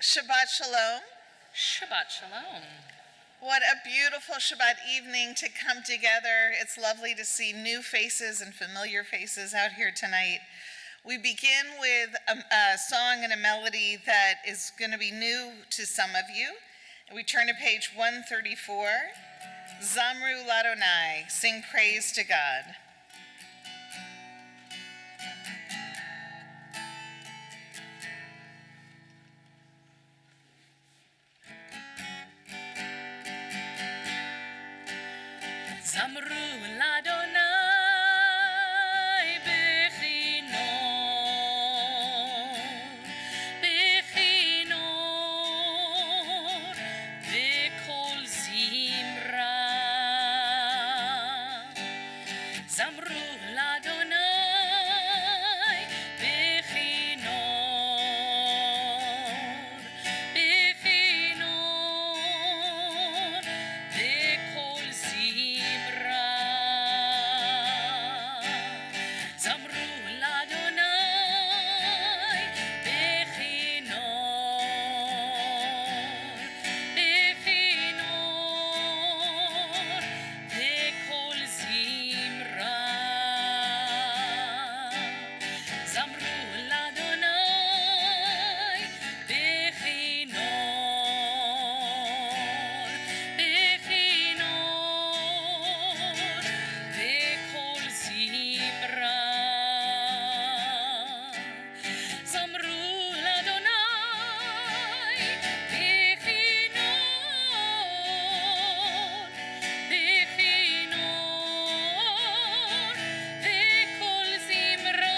Shabbat Shalom. Shabbat Shalom. What a beautiful Shabbat evening to come together. It's lovely to see new faces and familiar faces out here tonight. We begin with a song and a melody that is going to be new to some of you. We turn to page 134. Zamru Ladonai, sing praise to God. Zamru Ladonai bechinor v'kol zimra. Zamru Ladonai bechinor v'kol zimra. Zamru Ladonai bechinor v'kol zimra. Zamru Ladonai bechinor v'kol zimra. Zamru Ladonai bechinor v'kol zimra.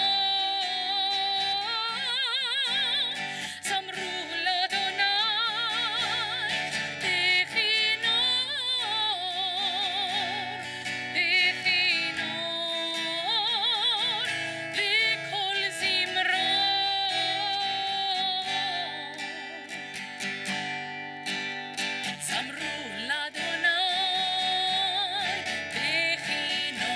Zamru Ladonai v'kol zimra. Zamru Ladonai bechinor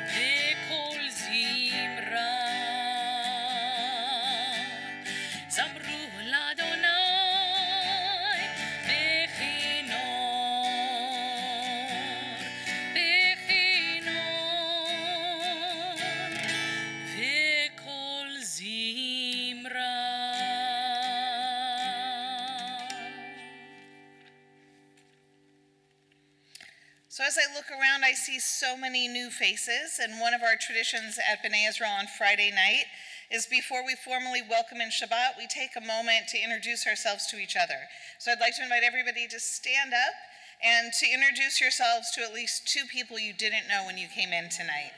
v'kol zimra. Zamru Ladonai bechinor v'kol zimra. So as I look around, I see so many new faces, and one of our traditions at B'nai Israel on Friday night is before we formally welcome in Shabbat, we take a moment to introduce ourselves to each other. So I'd like to invite everybody to stand up and to introduce yourselves to at least two people you didn't know when you came in tonight.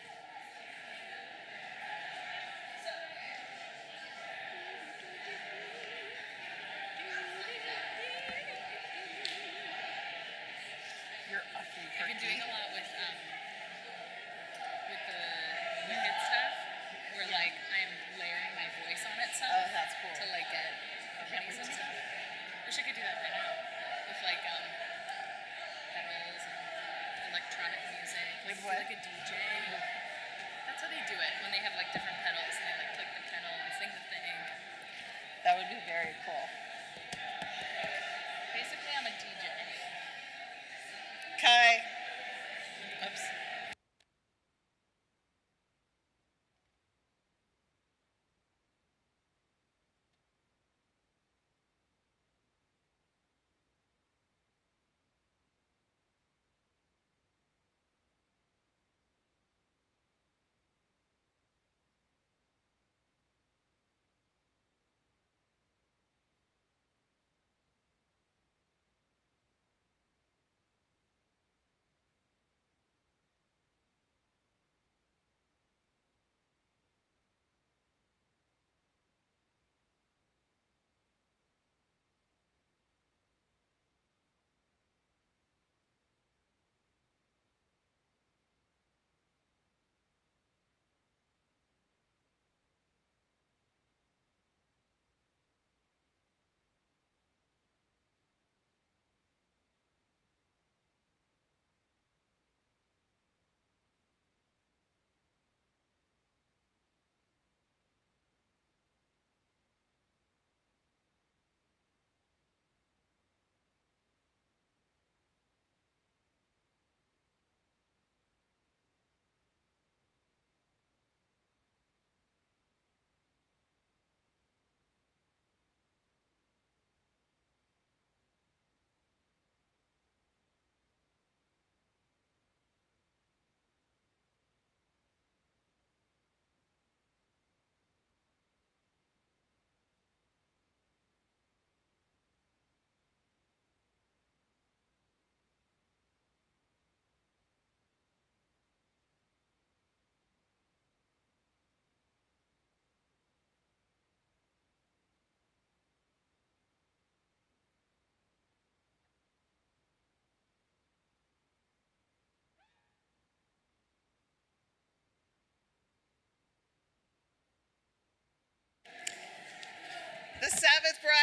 I've been doing a lot with the wicked stuff, where like I'm layering my voice on it some Oh, that's cool. to like get harmonies and stuff. Wish I could do that right now with like pedals and electronic music. With I feel what? like a DJ.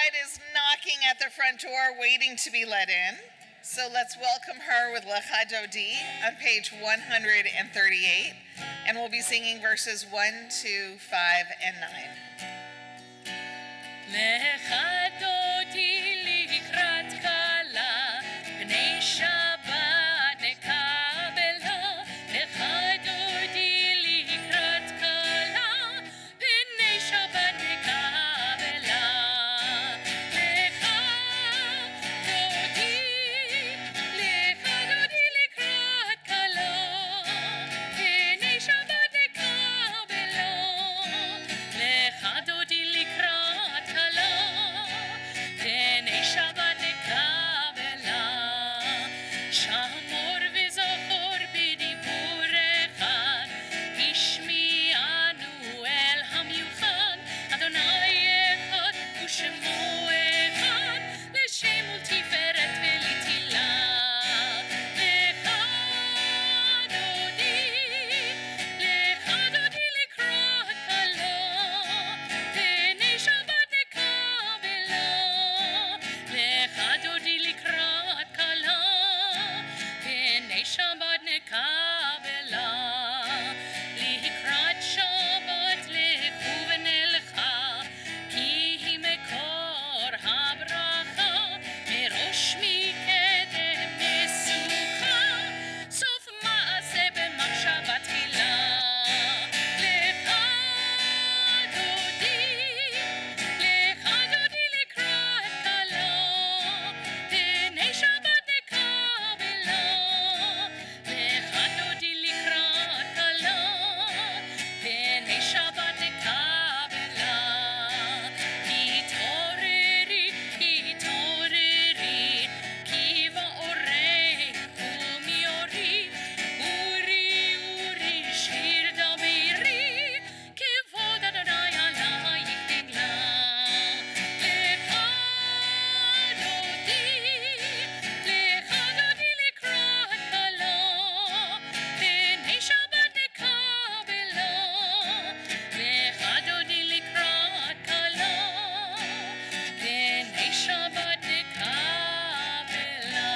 bride is knocking at the front door waiting to be let in. So let's welcome her with Lecha Dodi on page 138. And we'll be singing verses 1, 2, 5, and 9. Lecha Dodi likrat kala, bnei Shabbat nekabela. Lecha Dodi likrat kala, bnei Shabbat nekabela. Lecha Dodi likrat kala, bnei Shabbat nekabela. Lecha Dodi likrat kala, bnei Shabbat nekabela. Shamor v'zochor b'dibur echad, ishmi'anu el hamiuchad. Adonai echad u'shemo echad, l'shem u'tiferet v'litila. Lecha Dodi likrat kala, bnei Shabbat nekabela. Lecha Dodi likrat kala, bnei Shabbat nekabela. Likrat Shabbat lechu v'nelcha, ki hi mekor habracha, merosh mikedem mesucha, sof ma'aseh b'machshava tchila. Lecha Dodi likrat kala, bnei Shabbat nekabela. Lecha Dodi likrat kala, bnei Shabbat nekabela. Hitoreri, hitoreri, ki va'orech u'miori, uri, uri, shir dabiri, kivod Adonai alayich nigla. Lecha Dodi likrat kala, bnei Shabbat nekabela. Lecha Dodi likrat kala, bnei Shabbat nekabela.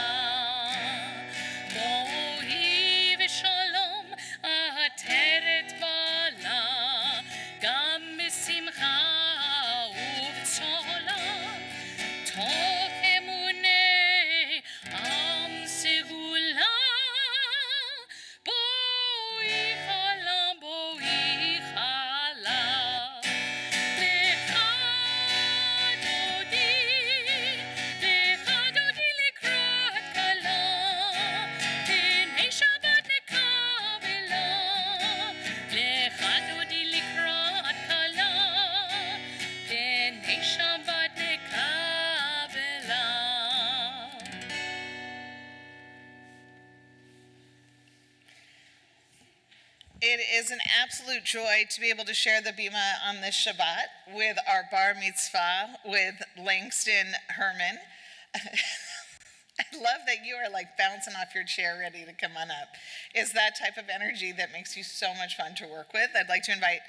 Bohi v'shalom ateret bala, gam b'simcha u'b'tzolam. Tov emunei am segula, boi chala, boi chala. Lecha Dodi likrat kala, bnei Shabbat nekabela. Lecha Dodi likrat kala, bnei Shabbat nekabela. It is an absolute joy to be able to share the Bima on this Shabbat with our bar mitzvah with Langston Herman. I love that you are like bouncing off your chair ready to come on up. It's that type of energy that makes you so much fun to work with. I'd like to invite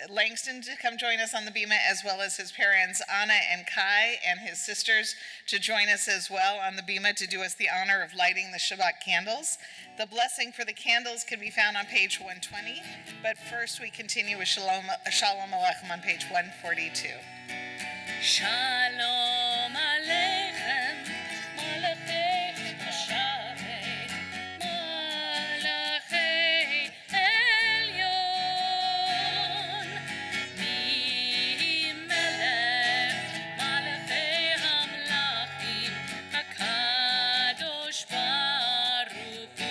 Langston to come join us on the Bima, as well as his parents, Anna and Kai, and his sisters to join us as well on the Bima to do us the honor of lighting the Shabbat candles. The blessing for the candles can be found on page 120, but first we continue with Shalom Aleichem on page 142. Shalom Aleichem, Malachei Hashavei, Malachei Elyon, Mi Melech, Malachei Hamlachim, HaKadosh Baruch Hu.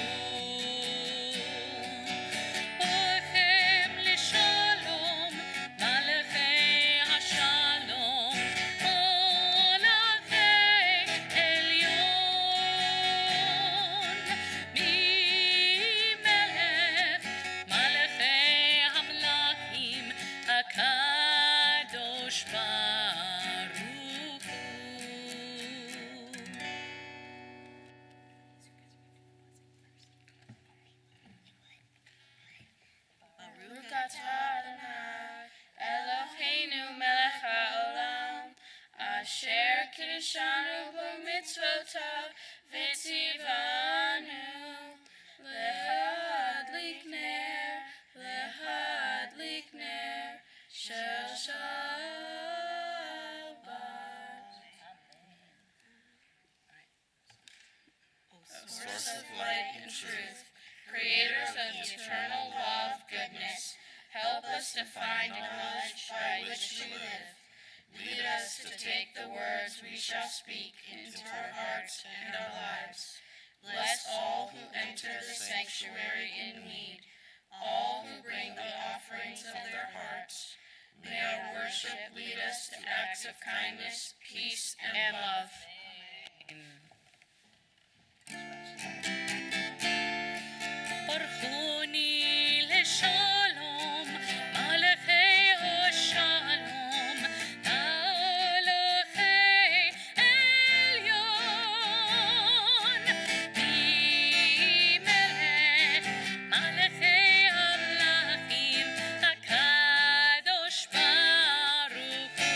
Ochem l'shalom, Malachei Hashalom, Asher Kirishanu b'mitzvotav v'tzivanu lehadlik ner shel Shabbat. Source of light and truth, creators of eternal law of goodness, help us to find knowledge by which to live. Lead us to take the words we shall speak into our hearts and our lives. Bless all who enter the sanctuary in need, all who bring the offerings of their hearts. May our worship lead us to acts of kindness, peace, and love. Barchuni leshalom, malachei hashalom, malachei elyon, mimelech, malachei hamlachim, hakadosh baruch hu.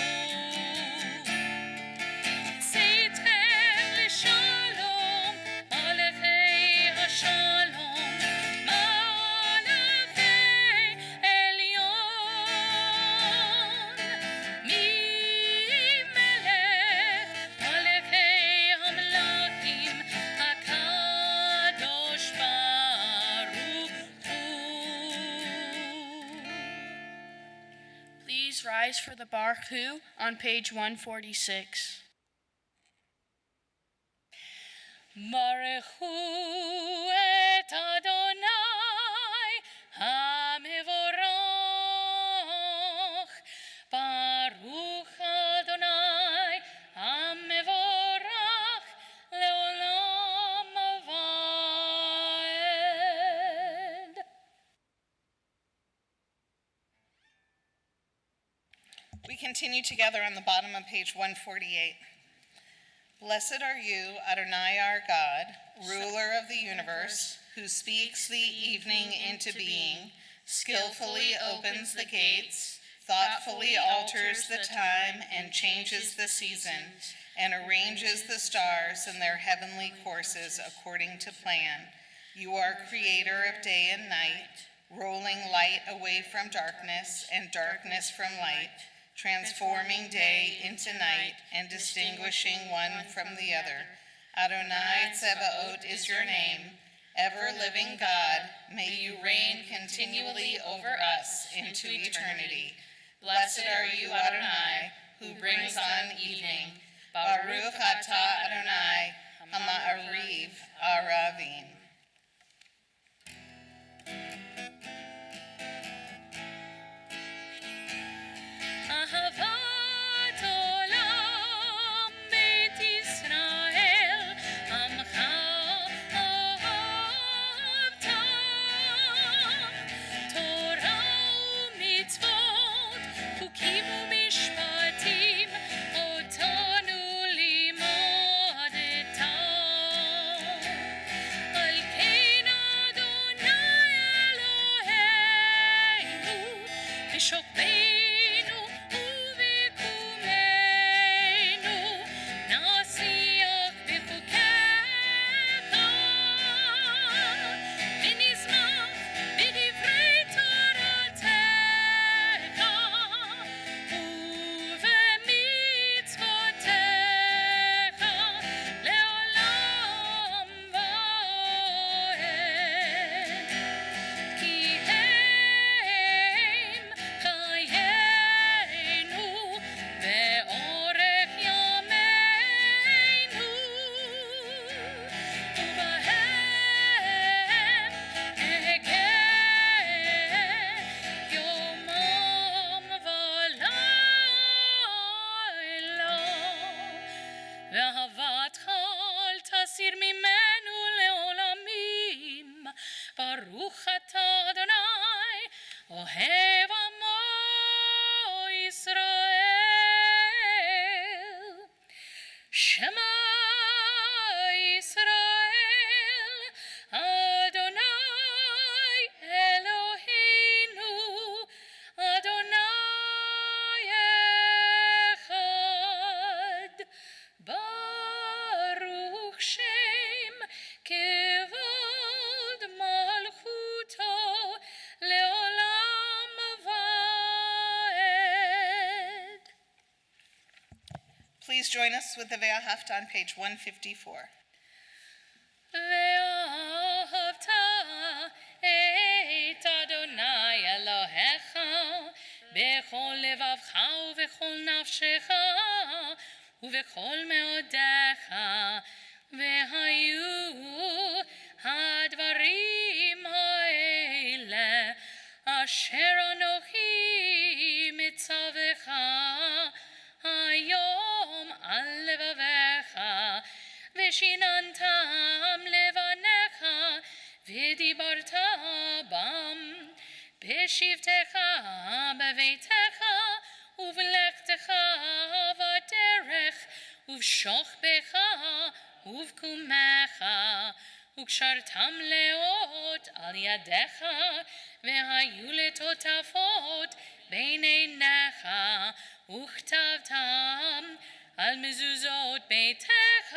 Tzeitem leshalom, malachei hashalom, malachei elyon, mimelech, malachei hamlachim, hakadosh baruch hu. Please rise for the Baruch Hu on page 146. Baruch Hu et Adonai HaMevorach. Baruch Adonai HaMevorach leolam vaed. We continue together on the bottom of page 148. Blessed are you, Adonai our God, ruler of the universe, who speaks the evening into being, skillfully opens the gates, thoughtfully alters the time and changes the seasons, and arranges the stars in their heavenly courses according to plan. You are creator of day and night, rolling light away from darkness and darkness from light, transforming day into night and distinguishing one from the other. Adonai Tzebaot is your name. Ever-living God, may you reign continually over us into eternity. Blessed are you, Adonai, who brings on evening. Baruch atah Adonai, Hama'ariv Aravim. Ahavat olam Beit Yisrael, Amcha ahavta. Torah u'mitzvot, chukim u'mishpatim, otanu limodeta. Al kein Adonai Eloheinu, b'shokbeinu u'b'kumenu, nasiach b'chukecha, v'nizmach b'divrei Toratecha, u'v'mitzvotecha, le'olam va'ed. Ki hem chayenu ve'orech yameinu, u'bahem ehegeh yomam v'layla. ואהבתך אל תסיר ממנו לעולמים. ברוך אתה אדוני, אוהב עמו ישראל. שמע ישראל, אדוני אלוהינו, אדוני אחד. Please join us with the Ve'ahavta on page 154. ואהבת את אדוני אלוהיך בכל לבבך ובכל נפשך ובכל מאודיך, והיו הדברים האלה אשר אנוכי מצווך היום על לבביך, ושיננתם לבניך ודיברת בם בשבתך בביתך ובלכתך בדרך ובשוכבך ובקומך, וקשרתם לאות על ידיך והיו לטוטפות בין עיניך, וכתבתם על מזוזות ביתך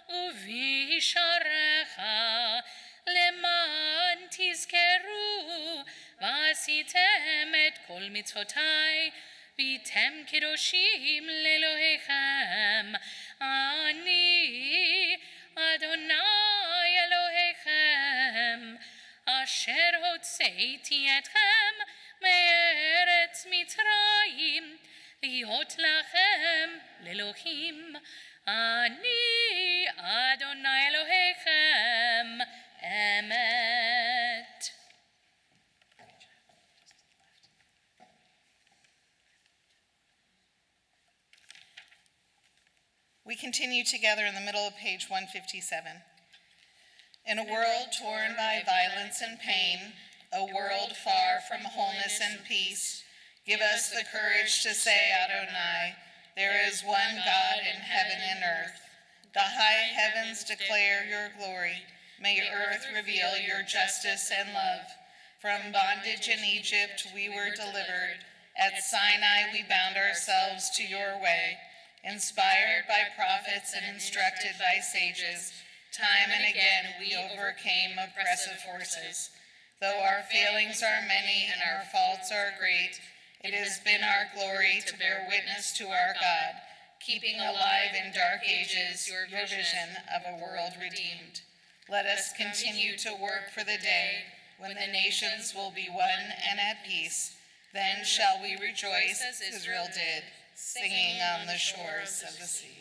ובשעריך, למען תזכרו ועשיתם את כל מצוותי והייתם קדושים לאלוהיכם. אני אדוני אלוהיכם אשר הוצאתי אתכם מארץ מצרים להיות לכם לאלוהים. אני אדוני אלוהיכם אמת. We continue together in the middle of page 157. In a world torn by violence and pain, a world far from wholeness and peace, give us the courage to say, Adonai, there is one God in heaven and earth. The high heavens declare your glory. May earth reveal your justice and love. From bondage in Egypt we were delivered. At Sinai we bound ourselves to your way. Inspired by prophets and instructed by sages, time and again we overcame oppressive forces. Though our failings are many and our faults are great, it has been our glory to bear witness to our God, keeping alive in dark ages your vision of a world redeemed. Let us continue to work for the day when the nations will be one and at peace. Then shall we rejoice as Israel did, singing on the shores of the sea.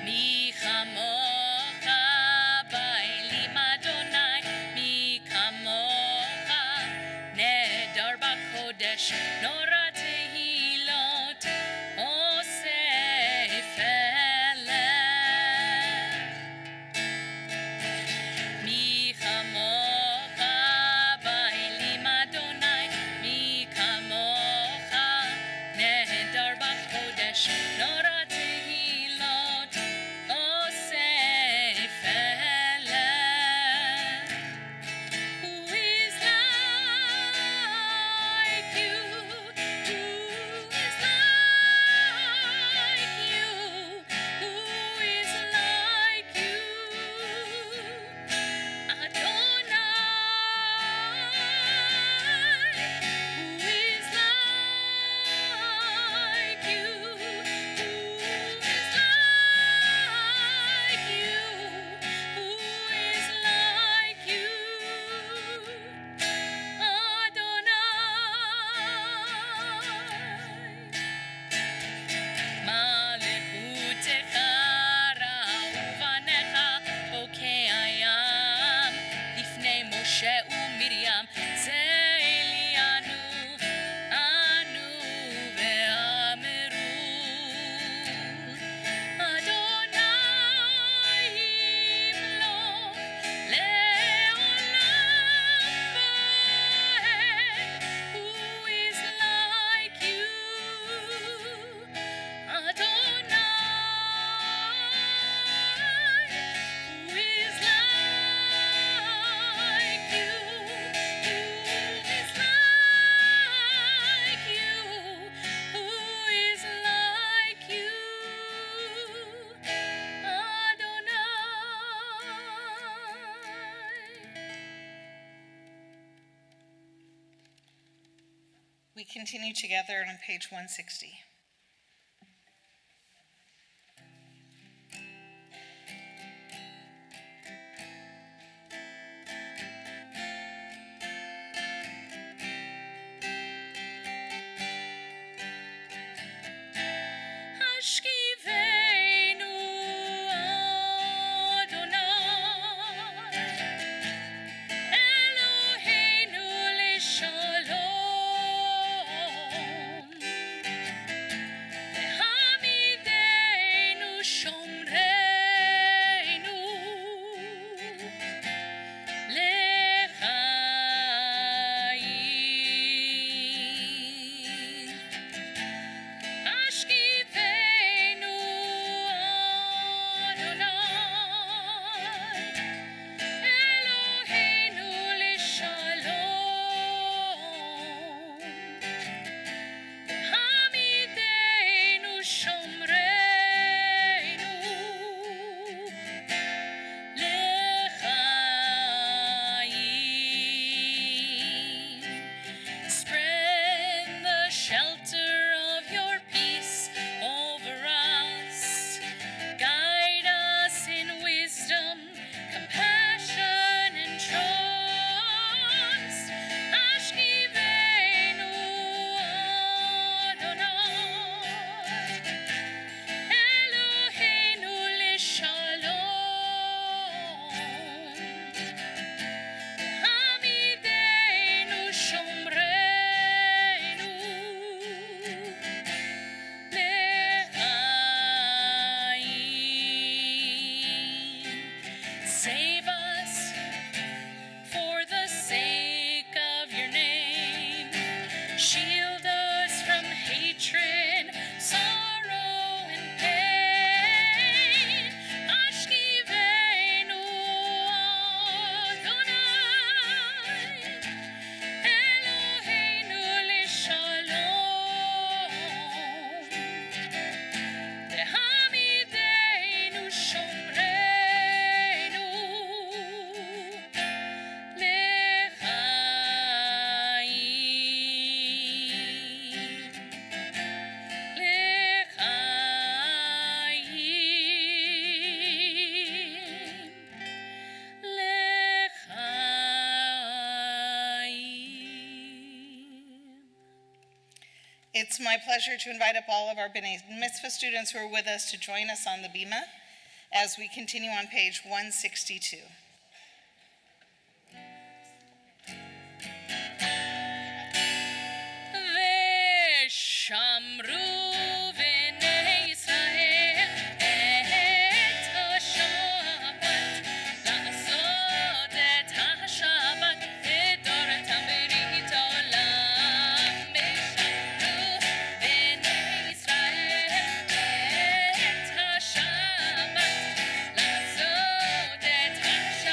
מי כמוך באלים אדוני, מי כמוך נהדר בקודש, נורא תהילות עושה פלא. מי כמוך באלים אדוני, מי כמוך נהדר בקודש, נורא תהילות עושה פלא. Who is like you, continue together on page 160. Ashkivenu Adonai, Eloheinu l'shalom, lehamidenu shomreinu, lechayim. Ashkivenu Adonai, Eloheinu l'shalom, hamidenu shomreinu, lechayim. Spread the shelter of your peace over us. Guide us in wisdom, compassion, and trust. Ashkivenu Adonai, Eloheinu l'shalom, hamidenu shomreinu, lechayim. Save us for the sake of your name. Shield us from hatred, sorrow, and pain. Ashkivenu Adonai, Eloheinu l'shalom, lehamidenu shomreinu, lechayim. It's my pleasure to invite up all of our B'nai Mitzvah students who are with us to join us on the Bima as we continue on page 162. Veshamru v'nei Yisrael et ha-Shabbat, la'asot et ha-Shabbat v'doratam b'rit olam. Veshamru v'nei Yisrael et ha-Shabbat, la'asot et ha-Shabbat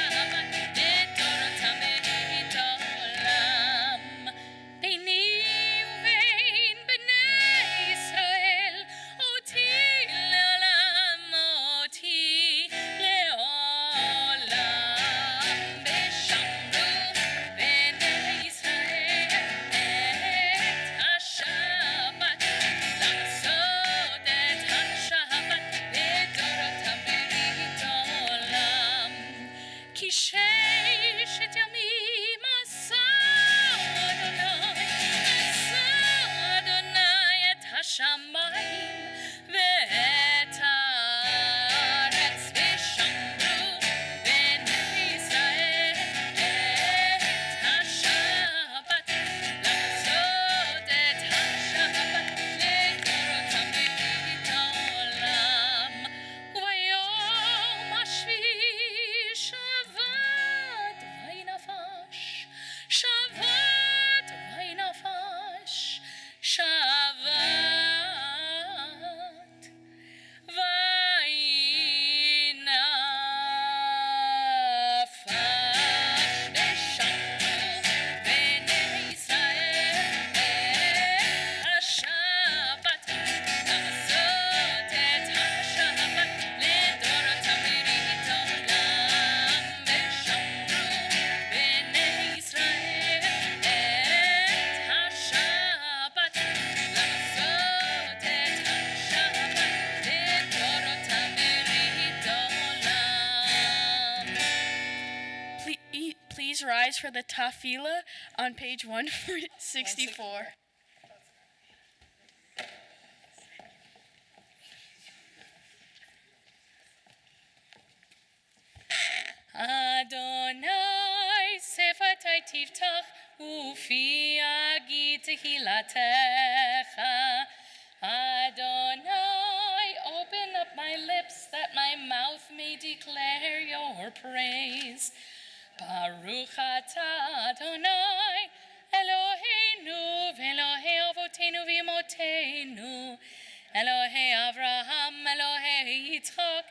for the tafila on page 164. Adonai sefatai tiftach ufi agi tehilatecha. Adonai, open up my lips that my mouth may declare your praise. Baruch atah Adonai, Eloheinu v'Elohei avotenu v'imotenu, Elohei Avraham, Elohei Yitzchak,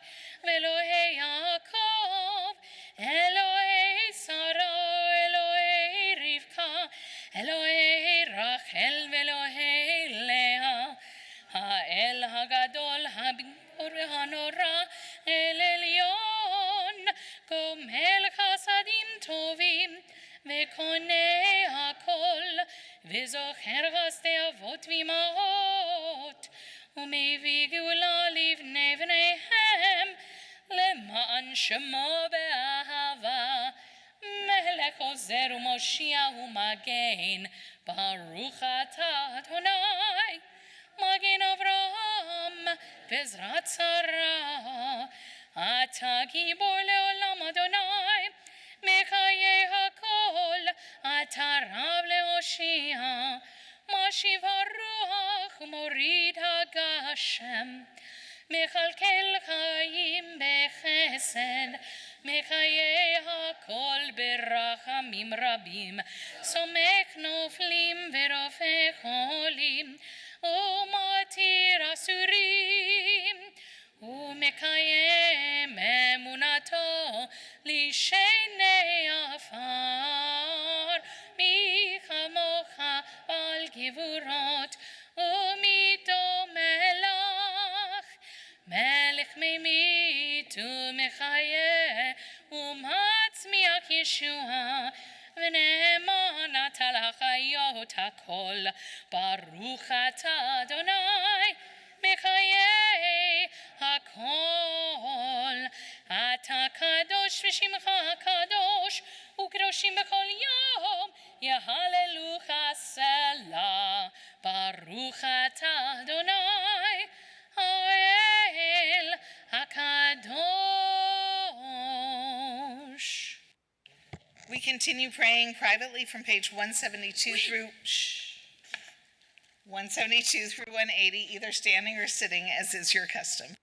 v'Elohei Yaakov, Elohei Sarah, Elohei Rivka, Elohei Rachel, v'Elohei Leah, Ha'el Hagadol, Habigor v'Hanora, El Elyon, Gomel Chasadim Tovim, V'Konei Hakol, V'Zocher Chasdei Avot v'Imahot, U'Mevi Geula Livnei V'neihem, Le'ma'an Shemo Be'ahava, Melech Ozer U'Moshiach U'Magen, Baruch atah Adonai, Magen Avraham, Bezrat Sarah, Ata Gibor Leolam Adonai, Mechaye Hakol, Ata Rav Leoshia, Mashiv HaRuach, Morid HaGashem, Mechalkel Chaim Bechesed, Mechaye Hakol Berachamim Rabim, Somech Noflim Verofech Holim, Umatir Asurim, Umekayem Emunato Lishenei Afar, Michamocha Bal Givurot, Umito Melach, Melech Meimit Umechaye, Umatzmiach Yeshua, V'ne'eman ata l'chayot hakol, Baruch atah Adonai, Mechaye hakol, Ata kadosh v'shimcha kadosh, U'kedoshim b'kol yom, Yehallelu Selah, Baruch atah Adonai, Ha'el HaKadosh. We continue praying privately from page 172 through 172 through 180, either standing or sitting, as is your custom.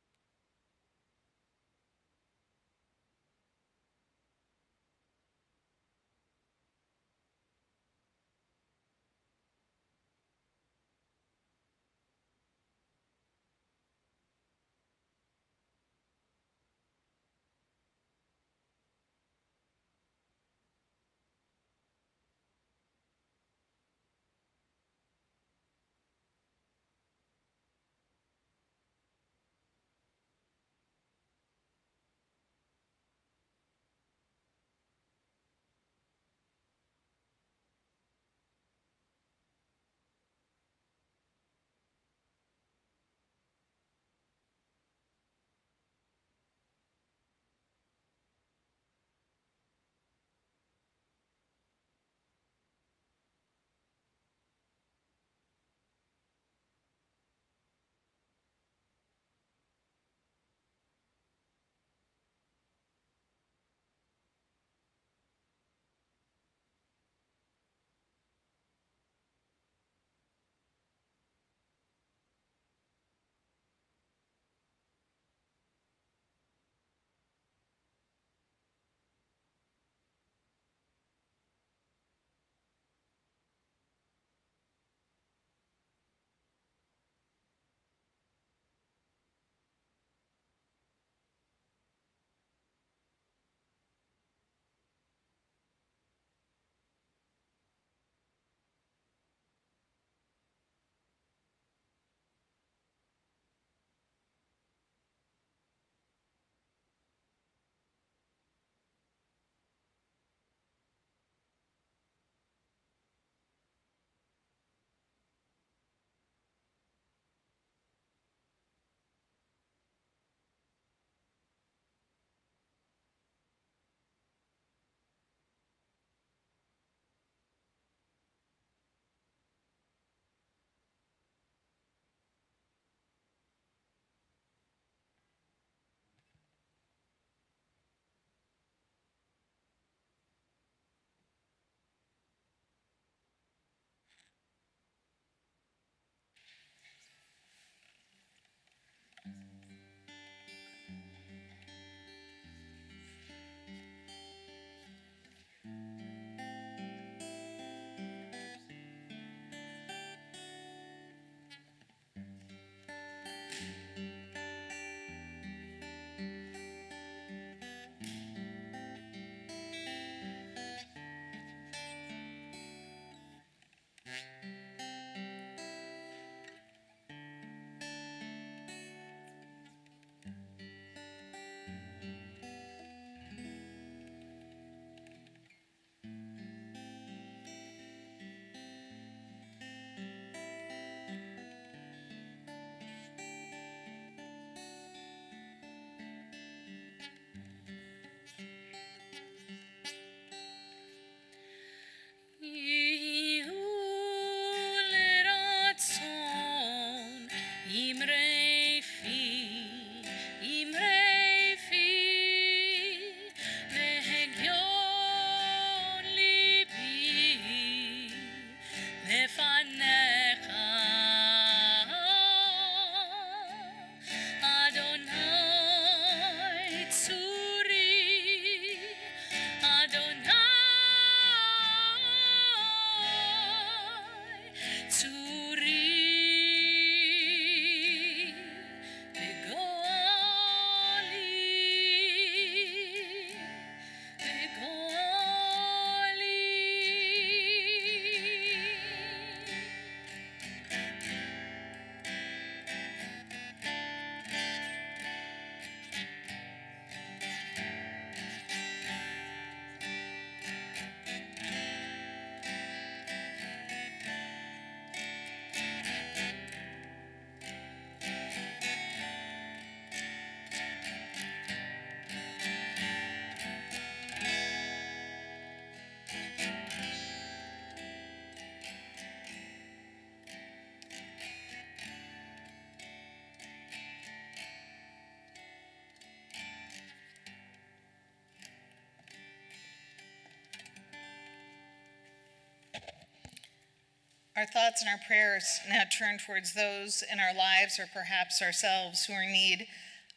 Our thoughts and our prayers now turn towards those in our lives or perhaps ourselves who are in need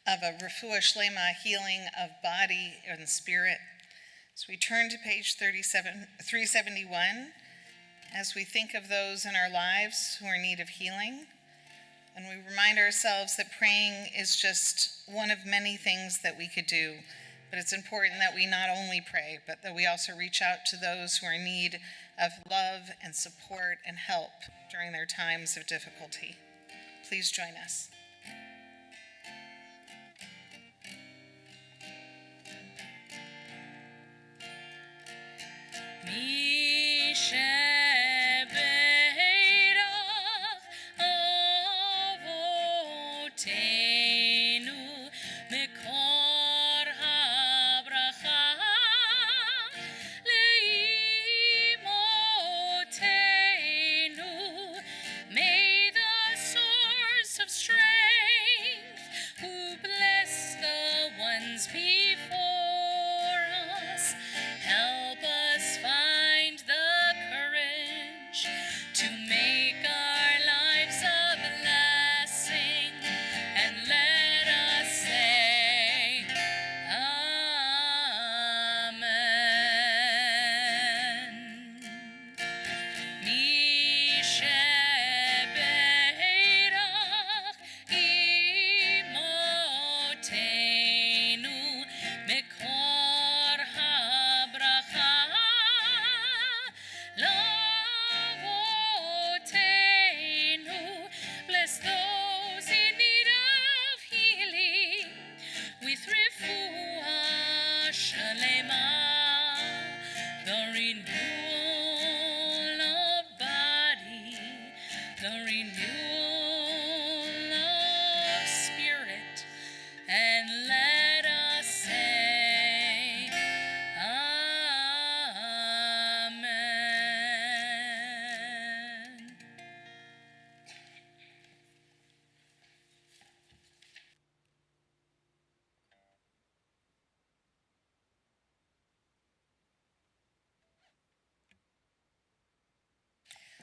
of a refuah shlema, healing of body and spirit. So we turn to page 371 as we think of those in our lives who are in need of healing. And we remind ourselves that praying is just one of many things that we could do. But it's important that we not only pray, but that we also reach out to those who are in need of love and support and help during their times of difficulty. Please join us.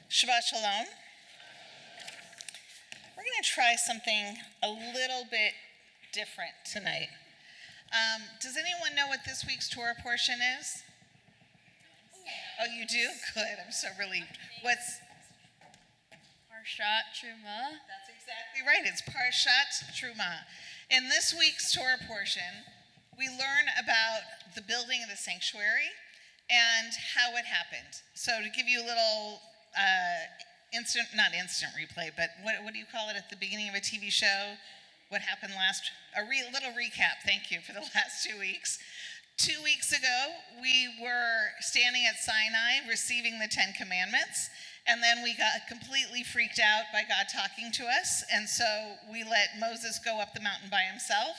Shabbat Shalom. We're going to try something a little bit different tonight. Does anyone know what this week's Torah portion is? Oh, you do? Good. I'm so relieved. What's? Parshat Truma. That's exactly right. It's Parshat Truma. In this week's Torah portion, we learn about the building of the sanctuary and how it happened. So to give you a little not instant replay, but what do you call it at the beginning of a TV show? What happened little recap, thank you, for the last 2 weeks. 2 weeks ago, we were standing at Sinai receiving the 10 Commandments, and then we got completely freaked out by God talking to us, and so we let Moses go up the mountain by himself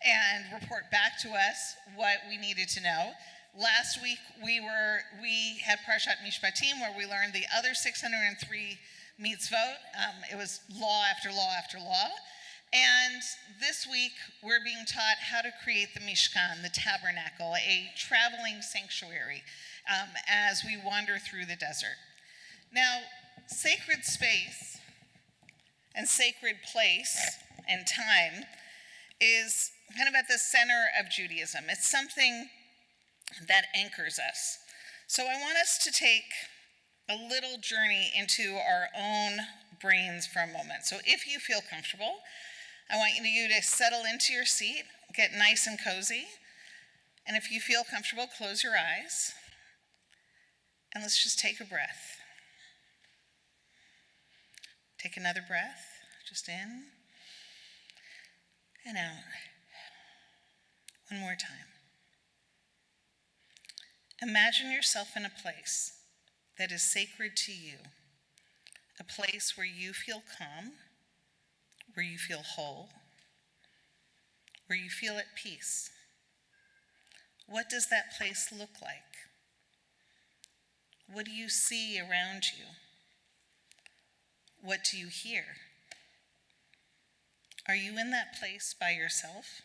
and report back to us what we needed to know. Last week, we had Parshat Mishpatim, where we learned the other 603 mitzvot. It was law after law after law. And this week, we're being taught how to create the Mishkan, the tabernacle, a traveling sanctuary, as we wander through the desert. Now, sacred space and sacred place and time is kind of at the center of Judaism. It's something that anchors us. So I want us to take a little journey into our own brains for a moment. So if you feel comfortable, I want you to settle into your seat, get nice and cozy. And if you feel comfortable, close your eyes. And let's just take a breath. Take another breath, just in and out. One more time. Imagine yourself in a place that is sacred to you, a place where you feel calm, where you feel whole, where you feel at peace. What does that place look like? What do you see around you? What do you hear? Are you in that place by yourself?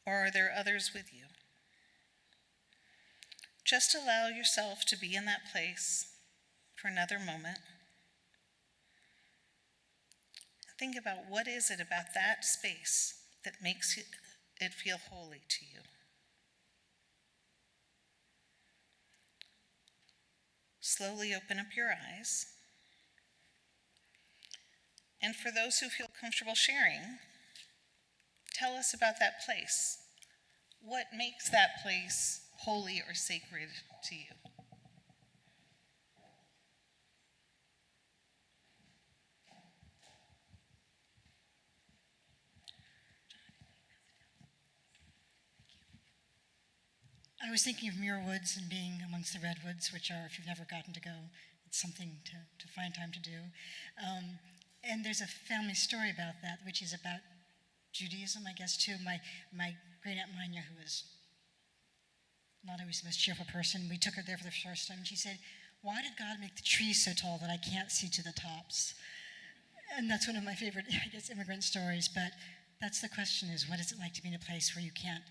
Or are there others with you? Just allow yourself to be in that place for another moment. Think about what is it about that space that makes it feel holy to you. Slowly open up your eyes. And for those who feel comfortable sharing, tell us about that place. What makes that place holy or sacred to you? I was thinking of Muir Woods and being amongst the redwoods, which are, if you've never gotten to go, it's something to find time to do. And there's a family story about that, which is about Judaism, I guess, too. My great Aunt Manya, who was not always the most cheerful person, we took her there for the first time, and she said, "Why did God make the trees so tall that I can't see to the tops?" And that's one of my favorite, I guess, immigrant stories. But that's the question: is what is it like to be in a place where you can't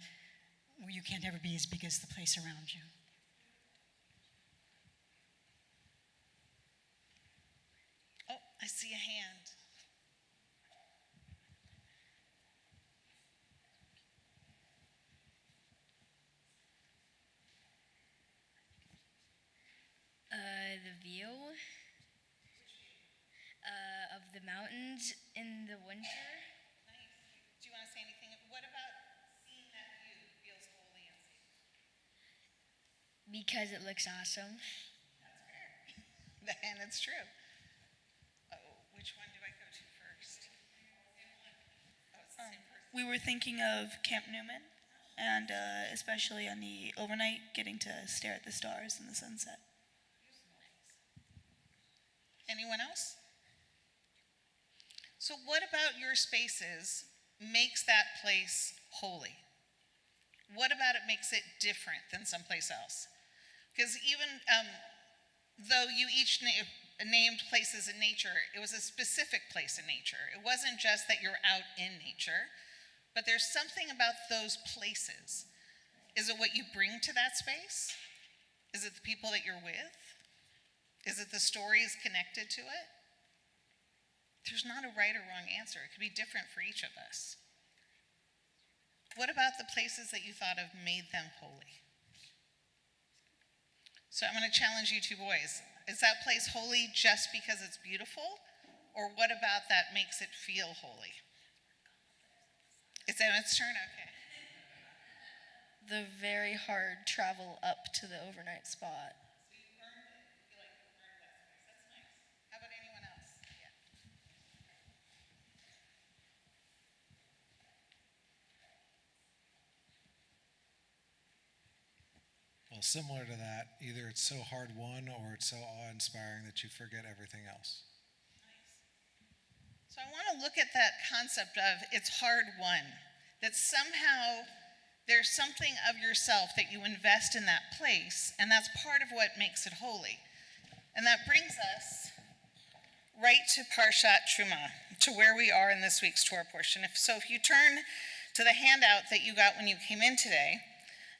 ever be as big as the place around you? Oh, I see a hand. The view of the mountains in the winter. Nice. Do you want to say anything? What about seeing that view feels holy and sacred? Because it looks awesome. That's fair. And it's true. Oh, which one do I go to first? Oh, it's the same person. We were thinking of Camp Newman, and especially on the overnight, getting to stare at the stars in the sunset. Anyone else? So what about your spaces makes that place holy? What about it makes it different than someplace else? Because even though you each named places in nature, it was a specific place in nature. It wasn't just that you're out in nature, but there's something about those places. Is it what you bring to that space? Is it the people that you're with? Is it the stories connected to it? There's not a right or wrong answer. It could be different for each of us. What about the places that you thought of made them holy? So I'm going to challenge you two boys. Is that place holy just because it's beautiful? Or what about that makes it feel holy? It's Emmett's turn? Okay. The very hard travel up to the overnight spot. So you earned it. You feel like you earned that space. That's nice. How about anyone else? Yeah. Well, similar to that, either it's so hard won or it's so awe-inspiring that you forget everything else. So I want to look at that concept of it's hard won, that somehow there's something of yourself that you invest in that place, and that's part of what makes it holy. And that brings us right to Parshat Truma, to where we are in this week's Torah portion. If you turn to the handout that you got when you came in today,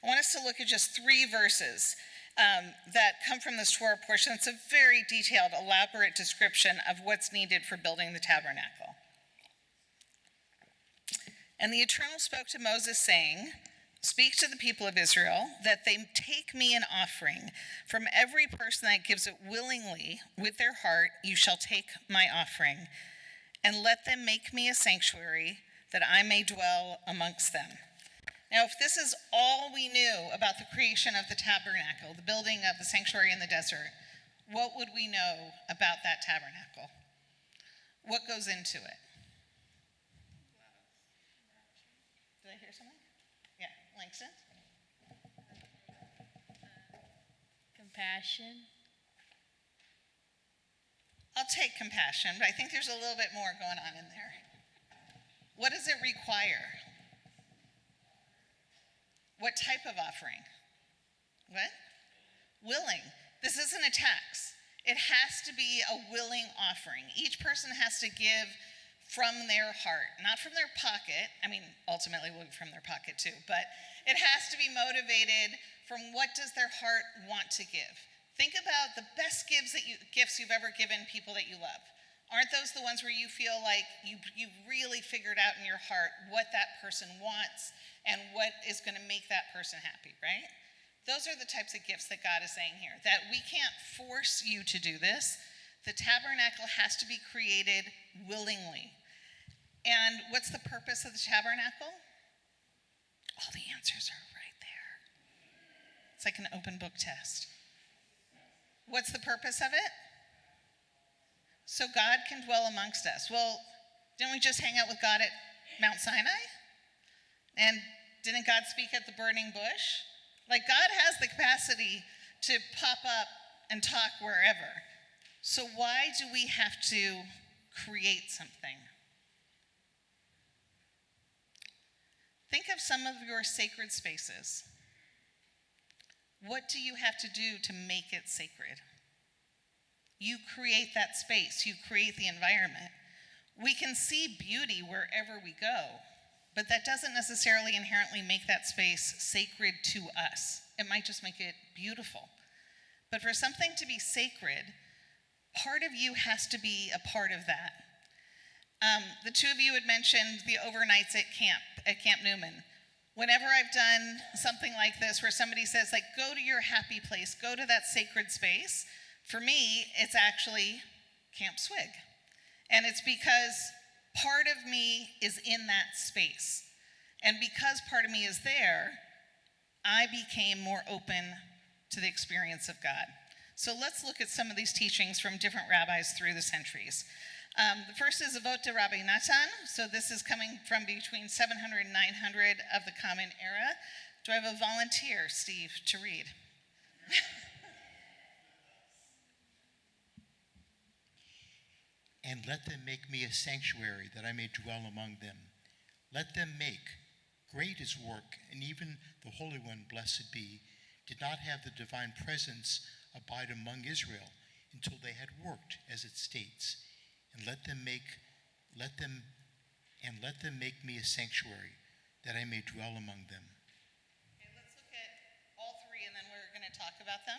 I want us to look at just 3 verses that come from this Torah portion. It's a very detailed, elaborate description of what's needed for building the tabernacle. And the Eternal spoke to Moses, saying, "Speak to the people of Israel that they take me an offering. From every person that gives it willingly with their heart, you shall take my offering. And let them make me a sanctuary that I may dwell amongst them." Now, if this is all we knew about the creation of the tabernacle, the building of the sanctuary in the desert, what would we know about that tabernacle? What goes into it? Did I hear something? Yeah, Langston? Compassion. I'll take compassion, but I think there's a little bit more going on in there. What does it require? What type of offering? What? Willing. This isn't a tax. It has to be a willing offering. Each person has to give from their heart, not from their pocket. I mean, ultimately we'll give from their pocket too, but it has to be motivated from what does their heart want to give. Think about the best gifts you've ever given people that you love. Aren't those the ones where you feel like you really figured out in your heart what that person wants and what is going to make that person happy, right? Those are the types of gifts that God is saying here, that we can't force you to do this. The tabernacle has to be created willingly. And what's the purpose of the tabernacle? All the answers are right there. It's like an open book test. What's the purpose of it? So God can dwell amongst us. Well, didn't we just hang out with God at Mount Sinai? And didn't God speak at the burning bush? Like, God has the capacity to pop up and talk wherever. So why do we have to create something? Think of some of your sacred spaces. What do you have to do to make it sacred? You create that space. You create the environment. We can see beauty wherever we go, but that doesn't necessarily inherently make that space sacred to us. It might just make it beautiful. But for something to be sacred, part of you has to be a part of that. The two of you had mentioned the overnights at Camp Newman. Whenever I've done something like this where somebody says, like, go to your happy place, go to that sacred space, for me, it's actually Camp Swig. And it's because part of me is in that space. And because part of me is there, I became more open to the experience of God. So let's look at some of these teachings from different rabbis through the centuries. The first is Avot de Rabbi Natan. So this is coming from between 700 and 900 of the Common Era. Do I have a volunteer, Steve, to read? And let them make me a sanctuary that I may dwell among them. Let them make. Great is work, and even the Holy One, blessed be, did not have the divine presence abide among Israel until they had worked, as it states. And let them make me a sanctuary that I may dwell among them. Okay, let's look at all three, and then we're going to talk about them.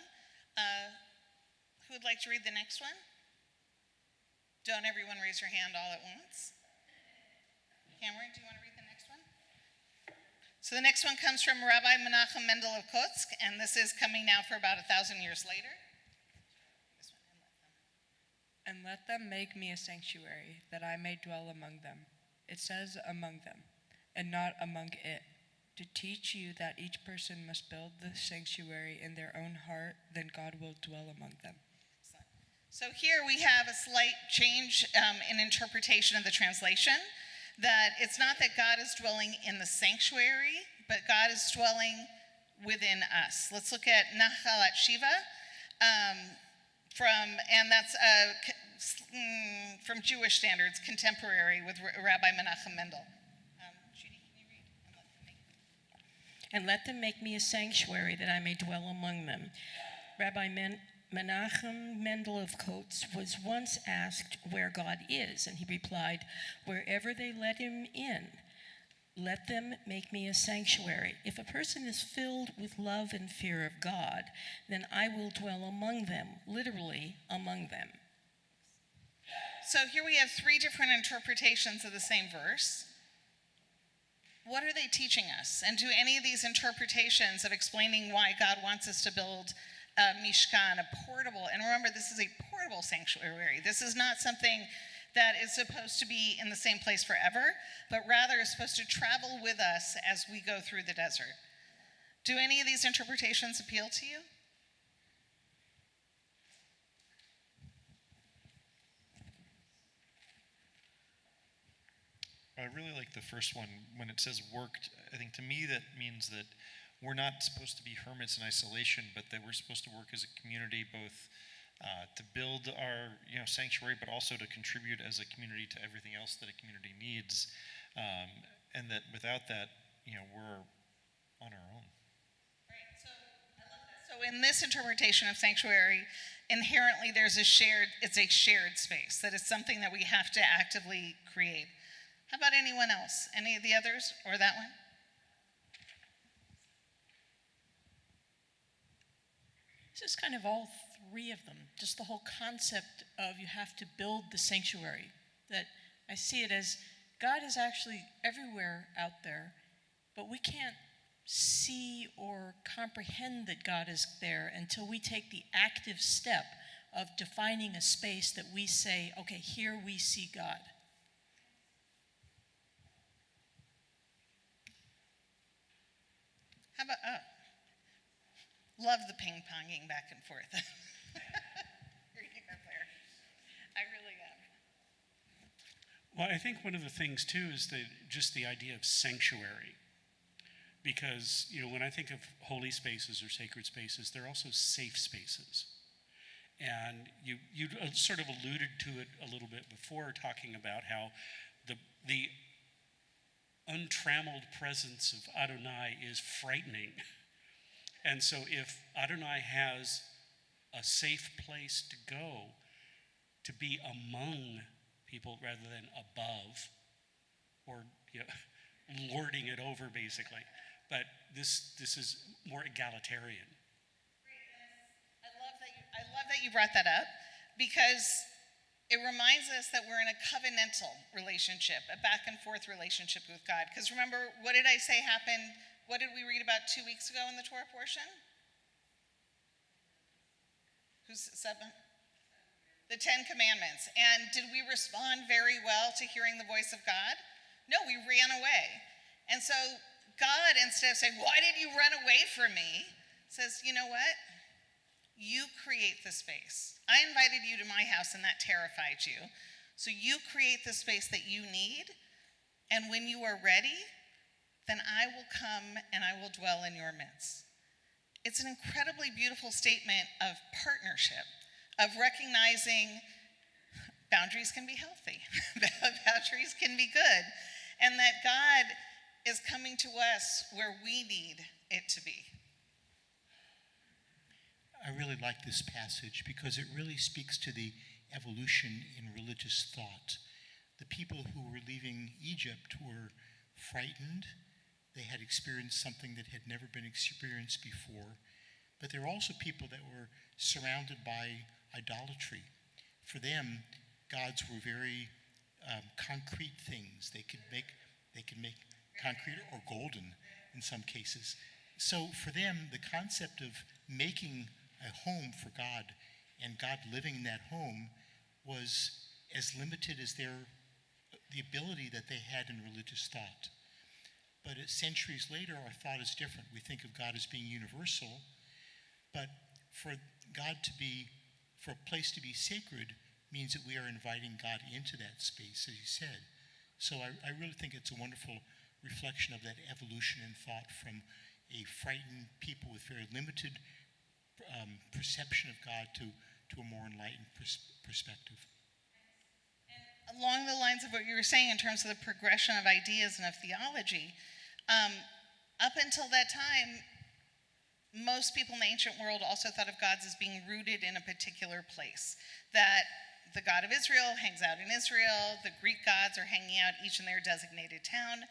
Who would like to read the next one? Don't everyone raise your hand all at once. Cameron, do you want to read the next one? So the next one comes from Rabbi Menachem Mendel of Kotsk, and this is coming now for about 1,000 years later. This one, And let them make me a sanctuary, that I may dwell among them. It says among them, and not among it, to teach you that each person must build the sanctuary in their own heart, then God will dwell among them. So here we have a slight change in interpretation of the translation, that it's not that God is dwelling in the sanctuary, but God is dwelling within us. Let's look at Nachalat Shiva, and that's from Jewish standards, contemporary with Rabbi Menachem Mendel. Judy, can you read? And let them make me a sanctuary that I may dwell among them. Rabbi Menachem Mendel of Kotsk was once asked where God is, and he replied, wherever they let him in. Let them make me a sanctuary. If a person is filled with love and fear of God, then I will dwell among them, literally among them. So here we have three different interpretations of the same verse. What are they teaching us? And do any of these interpretations of explaining why God wants us to build a Mishkan, a portable, and remember, this is a portable sanctuary. This is not something that is supposed to be in the same place forever, but rather is supposed to travel with us as we go through the desert. Do any of these interpretations appeal to you? I really like the first one. When it says worked, I think to me that means that we're not supposed to be hermits in isolation, but that we're supposed to work as a community, both to build our sanctuary, but also to contribute as a community to everything else that a community needs, and that without that, we're on our own. Right. So I love that. So in this interpretation of sanctuary, inherently it's a shared space. That is something that we have to actively create. How about anyone else? Any of the others, or that one? This is kind of all 3 of them. Just the whole concept of you have to build the sanctuary. That I see it as God is actually everywhere out there, but we can't see or comprehend that God is there until we take the active step of defining a space that we say, okay, here we see God. How about, love the ping-ponging back and forth. You're a guitar player. I really am. Well, I think one of the things too is just the idea of sanctuary. Because, when I think of holy spaces or sacred spaces, they're also safe spaces. And you sort of alluded to it a little bit before, talking about how the untrammeled presence of Adonai is frightening. And so if Adonai has a safe place to go, to be among people rather than above, or lording it over, basically. But this is more egalitarian. I love that you brought that up, because it reminds us that we're in a covenantal relationship, a back and forth relationship with God. Because remember, what did I say happened? What did we read about 2 weeks ago in the Torah portion? Who's 7? The 10 Commandments. And did we respond very well to hearing the voice of God? No, we ran away. And so God, instead of saying, why did you run away from me? Says, you know what? You create the space. I invited you to my house and that terrified you. So you create the space that you need. And when you are ready, then I will come and I will dwell in your midst. It's an incredibly beautiful statement of partnership, of recognizing boundaries can be healthy, boundaries can be good, and that God is coming to us where we need it to be. I really like this passage because it really speaks to the evolution in religious thought. The people who were leaving Egypt were frightened. They had experienced something that had never been experienced before. But there were also people that were surrounded by idolatry. For them, gods were very concrete things. They could make concrete or golden in some cases. So for them, the concept of making a home for God and God living in that home was as limited as the ability that they had in religious thought. But centuries later, our thought is different. We think of God as being universal, but for a place to be sacred means that we are inviting God into that space, as you said. So I really think it's a wonderful reflection of that evolution in thought from a frightened people with very limited perception of God to a more enlightened perspective. Along the lines of what you were saying in terms of the progression of ideas and of theology, up until that time, most people in the ancient world also thought of gods as being rooted in a particular place. That the God of Israel hangs out in Israel, the Greek gods are hanging out each in their designated town,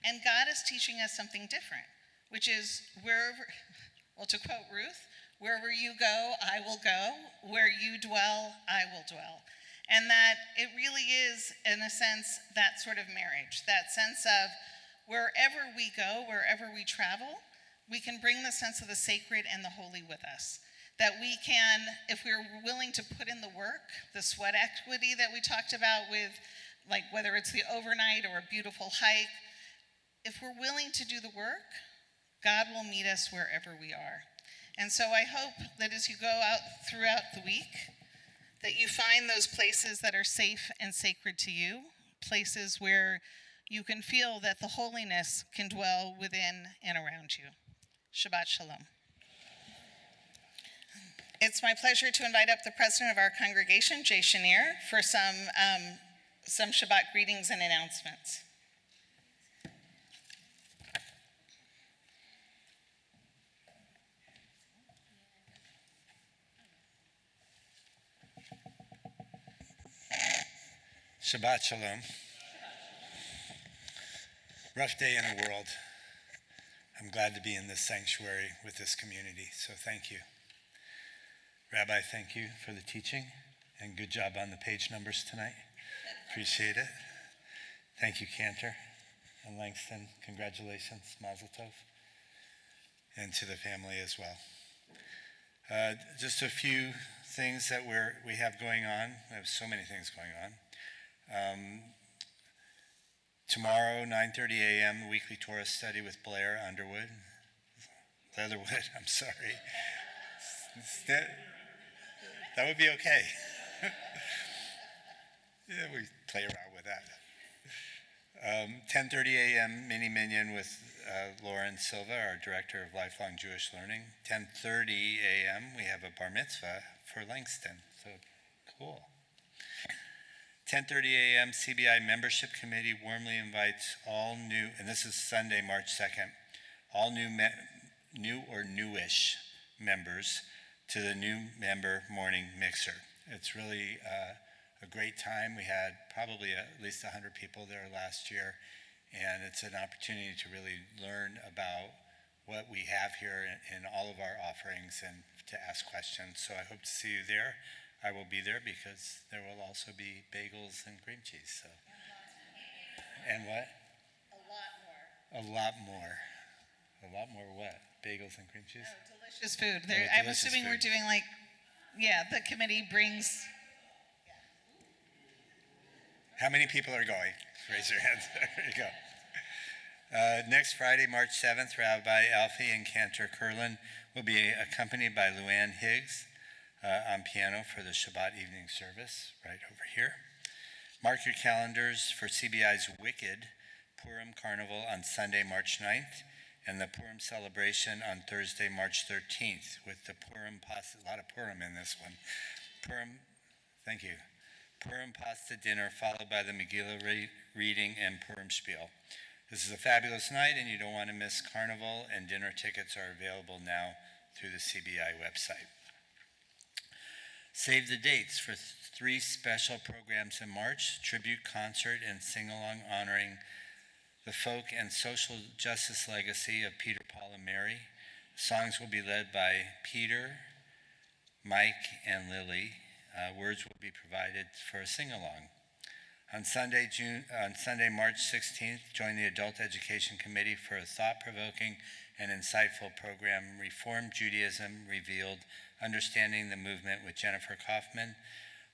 and God is teaching us something different, which is to quote Ruth, wherever you go, I will go. Where you dwell, I will dwell. And that it really is, in a sense, that sort of marriage, that sense of wherever we go, wherever we travel, we can bring the sense of the sacred and the holy with us. That we can, if we're willing to put in the work, the sweat equity that we talked about with, like whether it's the overnight or a beautiful hike, if we're willing to do the work, God will meet us wherever we are. And so I hope that as you go out throughout the week, that you find those places that are safe and sacred to you, places where you can feel that the holiness can dwell within and around you. Shabbat Shalom. It's my pleasure to invite up the president of our congregation, Jay Chenier, for some Shabbat greetings and announcements. Shabbat Shalom. Rough day in the world. I'm glad to be in this sanctuary with this community, so thank you. Rabbi, thank you for the teaching and good job on the page numbers tonight. Appreciate it. Thank you, Cantor and Langston. Congratulations, Mazel Tov. And to the family as well. Just a few things that we have going on. We have so many things going on. Tomorrow, 9:30 a.m., the weekly Torah study with Blair Leatherwood, I'm sorry. That would be okay. Yeah, we play around with that. 10:30 a.m. mini minyan with Lauren Silva, our director of lifelong Jewish learning. 10:30 a.m. we have a bar mitzvah for Langston. So cool. 10:30 a.m. CBI membership committee warmly invites all new, and this is Sunday, March 2nd, all new or newish members to the new member morning mixer. It's really a great time. We had probably at least 100 people there last year, and it's an opportunity to really learn about what we have here in all of our offerings and to ask questions. So I hope to see you there. I will be there because there will also be bagels and cream cheese. So. And what? A lot more. A lot more what? Bagels and cream cheese? Oh, delicious food. I'm assuming we're doing the committee brings. How many people are going? Raise your hands. There you go. Next Friday, March 7th, Rabbi Alfie and Cantor Curlin will be accompanied by Luann Higgs on piano for the Shabbat evening service right over here. Mark your calendars for CBI's Wicked Purim Carnival on Sunday, March 9th, and the Purim celebration on Thursday, March 13th, with the Purim pasta, a lot of Purim in this one. Thank you. Purim pasta dinner followed by the Megillah reading and Purim spiel. This is a fabulous night and you don't want to miss Carnival, and dinner tickets are available now through the CBI website. Save the dates for 3 special programs in March: tribute concert and sing-along honoring the folk and social justice legacy of Peter, Paul, and Mary. Songs will be led by Peter, Mike, and Lily. Words will be provided for a sing-along. On Sunday, March 16th, join the Adult Education Committee for a thought-provoking and insightful program, Reform Judaism Revealed, Understanding the Movement, with Jennifer Kaufman,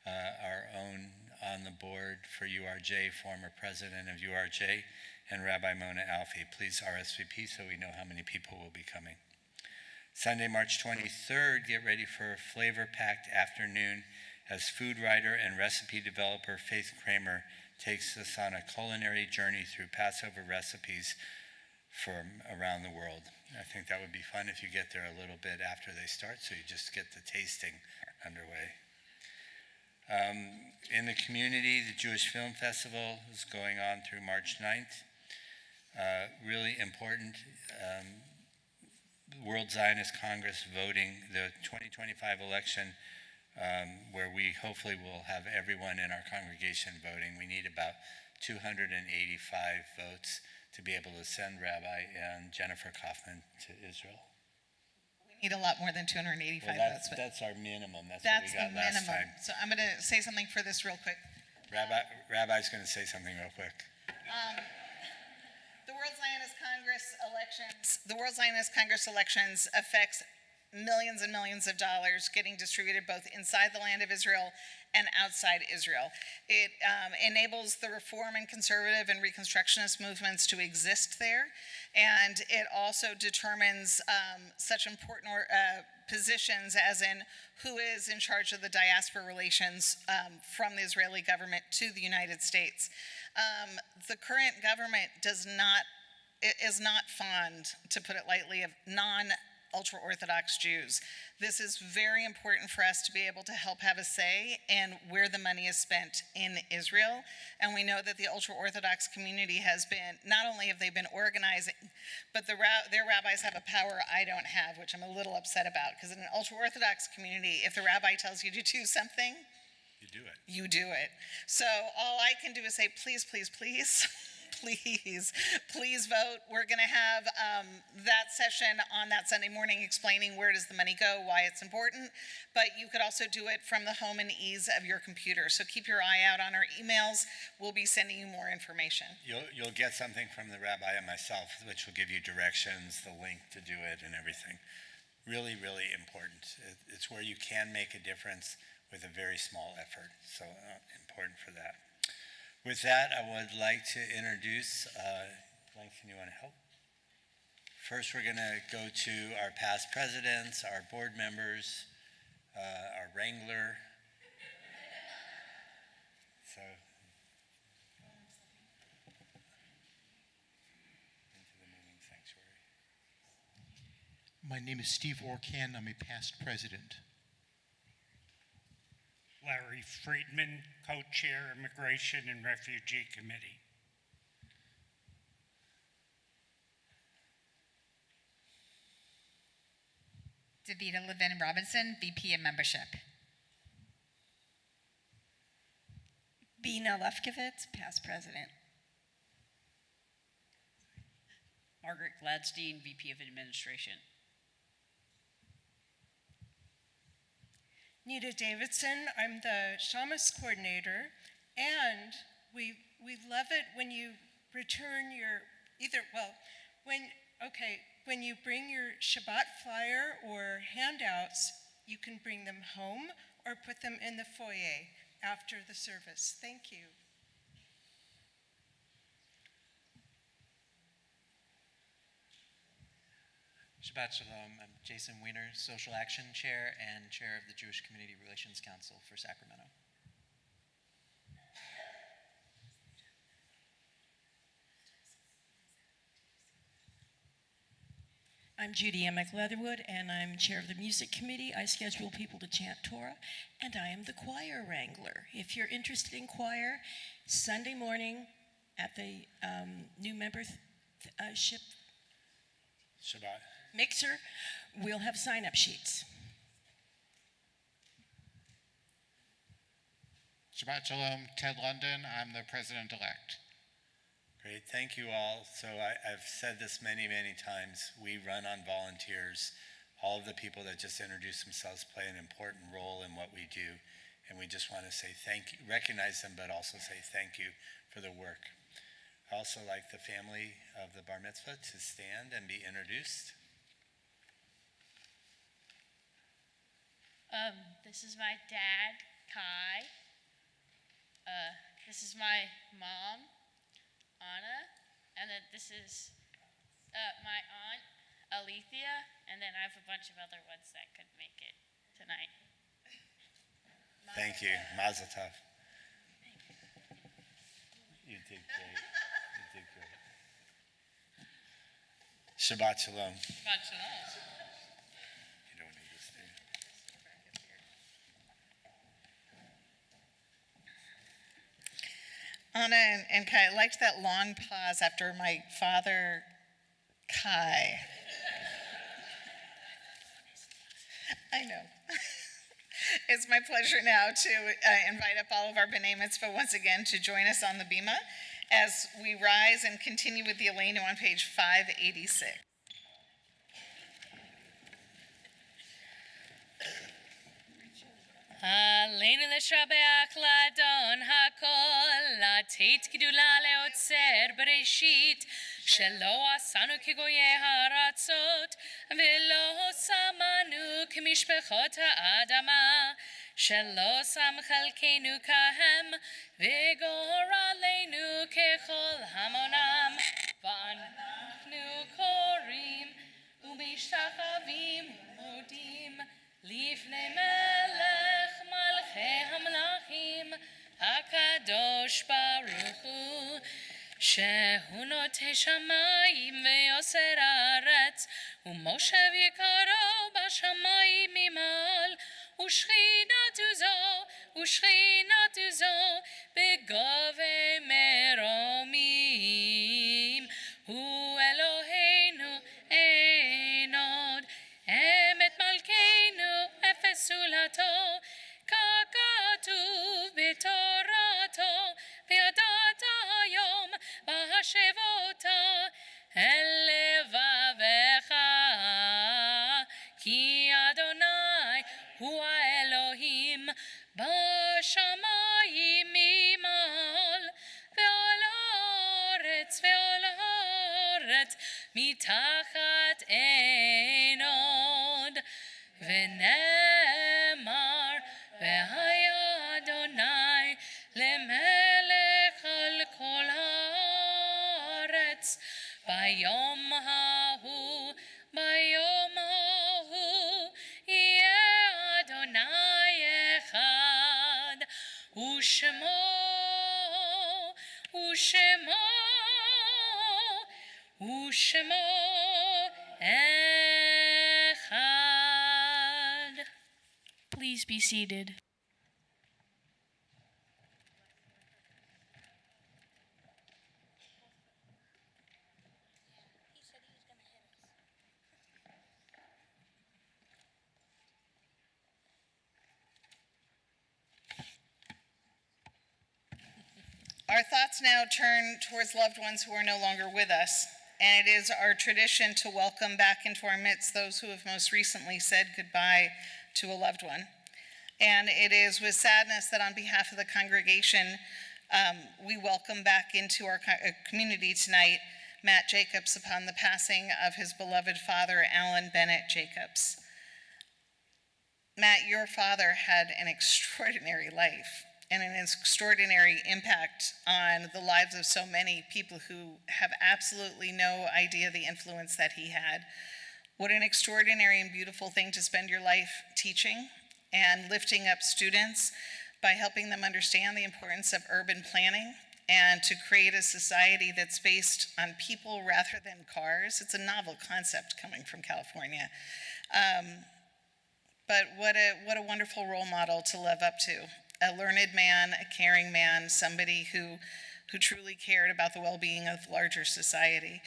our own on the board for URJ, former president of URJ, and Rabbi Mona Alfie. Please RSVP so we know how many people will be coming. Sunday, March 23rd, get ready for a flavor-packed afternoon as food writer and recipe developer Faith Kramer takes us on a culinary journey through Passover recipes from around the world. I think that would be fun if you get there a little bit after they start, so you just get the tasting underway. In the community, the Jewish Film Festival is going on through March 9th. Really important. World Zionist Congress voting, the 2025 election, where we hopefully will have everyone in our congregation voting. We need about 285 votes to be able to send Rabbi and Jennifer Kaufman to Israel. We need a lot more than 285 votes. That's our minimum. That's what we got last time. So I'm going to say something for this real quick. Rabbi's going to say something real quick. The World Zionist Congress elections affects millions and millions of dollars getting distributed both inside the land of Israel and outside Israel. It enables the reform and conservative and reconstructionist movements to exist there, and it also determines such important positions as in who is in charge of the diaspora relations from the Israeli government to the United States. The current government is not fond, to put it lightly, of ultra-Orthodox Jews. This is very important for us to be able to help have a say in where the money is spent in Israel. And we know that the ultra-Orthodox community has been, not only have they been organizing, but their rabbis have a power I don't have, which I'm a little upset about. Because in an ultra-Orthodox community, if the rabbi tells you to do something, you do it. You do it. So all I can do is say, please, please, please, please vote. We're going to have that session on that Sunday morning explaining where does the money go, why it's important, but you could also do it from the home and ease of your computer. So keep your eye out on our emails. We'll be sending you more information. You'll get something from the rabbi and myself, which will give you directions, the link to do it, and everything. Really, really important. It's where you can make a difference with a very small effort. So important for that. With that, I would like to introduce, Langston, you want to help? First, we're going to go to our past presidents, our board members, our wrangler. So, into the meeting sanctuary. My name is Steve Orcan. I'm a past president. Larry Friedman, co-chair, Immigration and Refugee Committee. Davida Levin Robinson, VP of Membership. Bina Lefkowitz, past president. Margaret Gladstein, VP of Administration. Nita Davidson, I'm the Shamas coordinator, and we love it when you return your, when you bring your Shabbat flyer or handouts, you can bring them home or put them in the foyer after the service. Thank you. Shabbat Shalom. I'm Jason Weiner, Social Action Chair and Chair of the Jewish Community Relations Council for Sacramento. I'm Judy Emick Leatherwood, and I'm chair of the music committee. I schedule people to chant Torah, and I am the choir wrangler. If you're interested in choir, Sunday morning at the new membership Shabbat. mixer, we'll have sign-up sheets. Shabbat Shalom, Ted London. I'm the president-elect. Great, thank you all. So I've said this many, many times. We run on volunteers. All of the people that just introduced themselves play an important role in what we do. And we just want to say thank you, recognize them, but also say thank you for the work. I also like the family of the bar mitzvah to stand and be introduced. This is my dad, Kai. This is my mom, Anna, and then this is my aunt, Alethea, and then I have a bunch of other ones that could make it tonight. Thank you. Mazel tov. You did great. You did great. Shabbat Shalom. Shabbat Shalom. You don't need this, do you? Anna and Kai, I liked that long pause after my father, Kai. I know. It's my pleasure now to invite up all of our B'nai Mitzvah once again to join us on the Bima as we rise and continue with the Elena on page 586. עלינו לשבח לאדון הכל, לתת גדולה לאוצר בראשית, שלא עשנו כגויי הארצות, ולא שמנו כמשפחות האדמה, שלא שם חלקנו כהם, וגורלנו ככל המונם, ואנחנו קוראים ומשתחווים ומודים לפני מלך מלכי המלכים הקדוש ברוך הוא שהוא נוטה שמיים ויוסר הארץ ומושב יקרו בשמיים ממעל ושכינתו זו בגובה מרומים הוא אלוהינו אין עוד אמת מלכנו אפס זולתו ככתוב בתורתו וידעת היום מתחת עינות, ונאמר, והיה אדוני למלך על כל הארץ, ביום ההוא, ביום ההוא, יהיה אדוני אחד, ושמו, ושמו, ושמו אחד. Please be seated. Our thoughts now turn towards loved ones who are no longer with us, and it is our tradition to welcome back into our midst those who have most recently said goodbye to a loved one. And it is with sadness that on behalf of the congregation, we welcome back into our community tonight Matt Jacobs upon the passing of his beloved father, Alan Bennett Jacobs. Matt, your father had an extraordinary life and an extraordinary impact on the lives of so many people who have absolutely no idea the influence that he had. What an extraordinary and beautiful thing to spend your life teaching and lifting up students by helping them understand the importance of urban planning and to create a society that's based on people rather than cars. It's a novel concept coming from California. But what a wonderful role model to live up to. A learned man, a caring man, somebody who truly cared about the well-being of the larger society.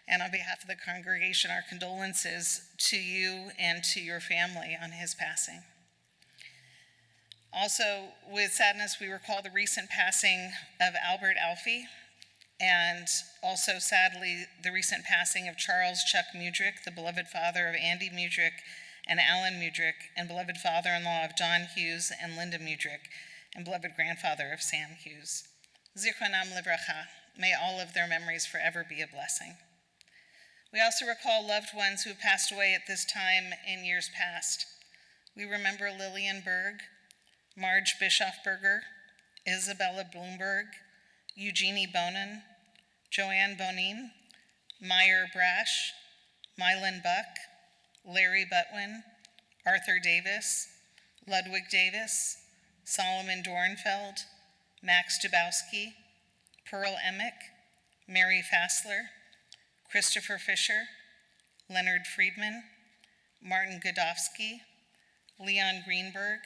And on behalf of the congregation, our condolences to you and to your family on his passing. Also, with sadness, we recall the recent passing of Albert Alfie, and also, sadly, the recent passing of Charles Chuck Mudrick, the beloved father of Andy Mudrick and Alan Mudrick, and beloved father-in-law of John Hughes and Linda Mudrick, and beloved grandfather of Sam Hughes. Zichronam livracha, may all of their memories forever be a blessing. We also recall loved ones who have passed away at this time in years past. We remember Lillian Berg, Marge Bischofberger, Isabella Bloomberg, Eugenie Bonin, Joanne Bonin, Meyer Brash, Mylan Buck, Larry Butwin, Arthur Davis, Ludwig Davis, Solomon Dornfeld, Max Dubowski, Pearl Emick, Mary Fassler, Christopher Fisher, Leonard Friedman, Martin Godofsky, Leon Greenberg,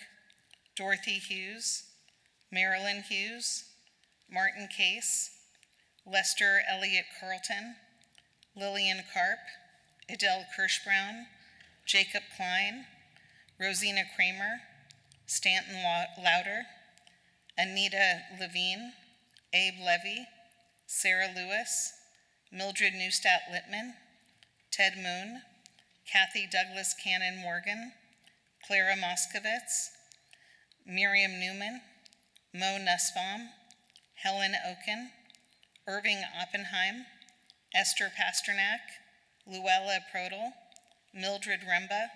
Dorothy Hughes, Marilyn Hughes, Martin Case, Lester Elliott Carlton, Lillian Karp, Adele Kirschbrown, Jacob Klein, Rosina Kramer, Stanton Louder, Anita Levine, Abe Levy, Sarah Lewis, Mildred Neustadt Littman, Ted Moon, Kathy Douglas Cannon Morgan, Clara Moskowitz, Miriam Newman, Mo Nussbaum, Helen Oken, Irving Oppenheim, Esther Pasternak, Luella Prodel, Mildred Remba,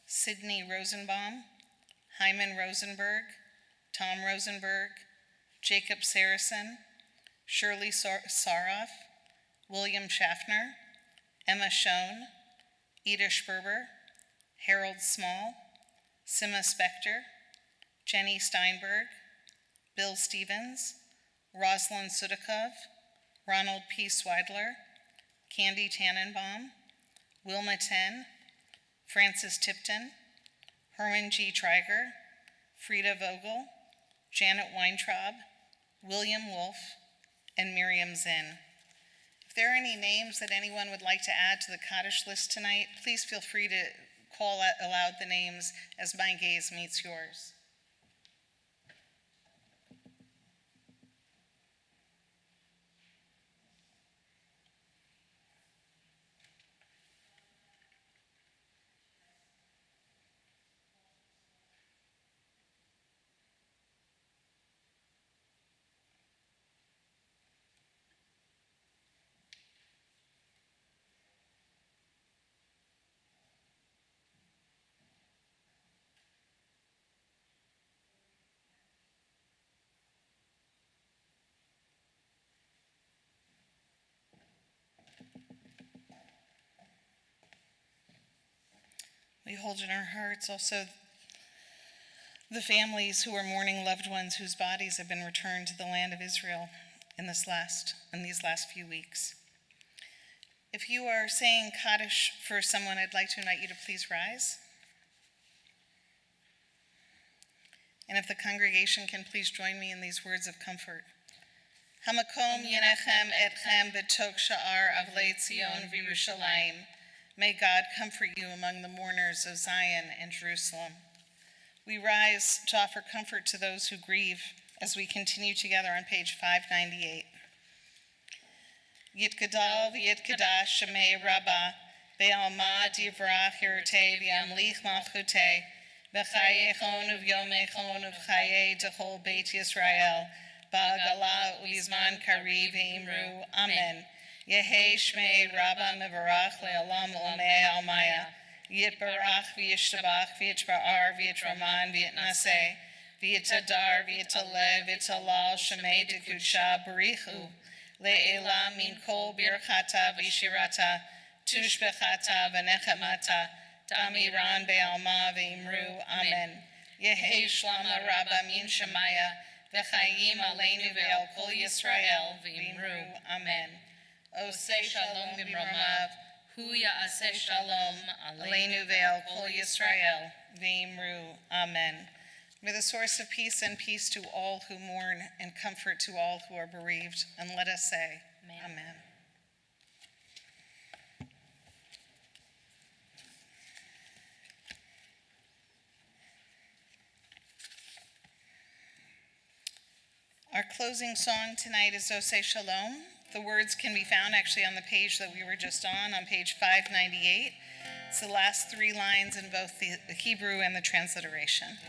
Sydney Rosenbaum, Hyman Rosenberg, Tom Rosenberg, Jacob Saracen, Shirley Saroff, William Schaffner, Emma Schoen, Ida Sperber, Harold Small, Sima Spector, Jenny Steinberg, Bill Stevens, Rosalind Sudakov, Ronald P. Swidler, Candy Tannenbaum, Wilma Ten, Francis Tipton, Herman G. Triger, Frida Vogel, Janet Weintraub, William Wolf, and Miriam Zinn. If there are any names that anyone would like to add to the Kaddish list tonight, please feel free to call aloud the names as my gaze meets yours. We hold in our hearts also the families who are mourning loved ones whose bodies have been returned to the land of Israel in these last few weeks. If you are saying Kaddish for someone, I'd like to invite you to please rise. And if the congregation can please join me in these words of comfort. Hamakom yenechem etchem betok sha'ar avlei Tzion v'Yerushalayim. May God comfort you among the mourners of Zion and Jerusalem. We rise to offer comfort to those who grieve as we continue together on page 598. Yitgadal v'yitkadash shemei Rabbah, ve'alma divrach yirtei v'yamlich malchutei, v'chayechon uv'yomechon uv'chayei d'chol Beit Yisrael, ba'agala u'izman kari v'imru, Amen. Yehei shmei Rabbah mevarach le'olam u'mei almaya, Yitbarach v'yishtabach v'yitba'ar v'yitraman v'yitnaseh, v'yitadar v'yitaleh v'yitalal shemei dekudsha barichu, le'ela min kol birchata v'shirata, tushbechata v'nechemata, damiran be'alma v'imru, Amen. Yehei shlama Rabbah min shemaya, v'chayim aleinu ve'al kol Yisrael v'imru, Amen. Oseh shalom b'mromav, Hu ya'aseh shalom aleinu ve'al kol Yisrael v'imru, Amen. May the source of peace and peace to all who mourn and comfort to all who are bereaved. And let us say, Amen. Our closing song tonight is Oseh Shalom. The words can be found actually on the page that we were just on page 598. It's the last three lines in both the Hebrew and the transliteration.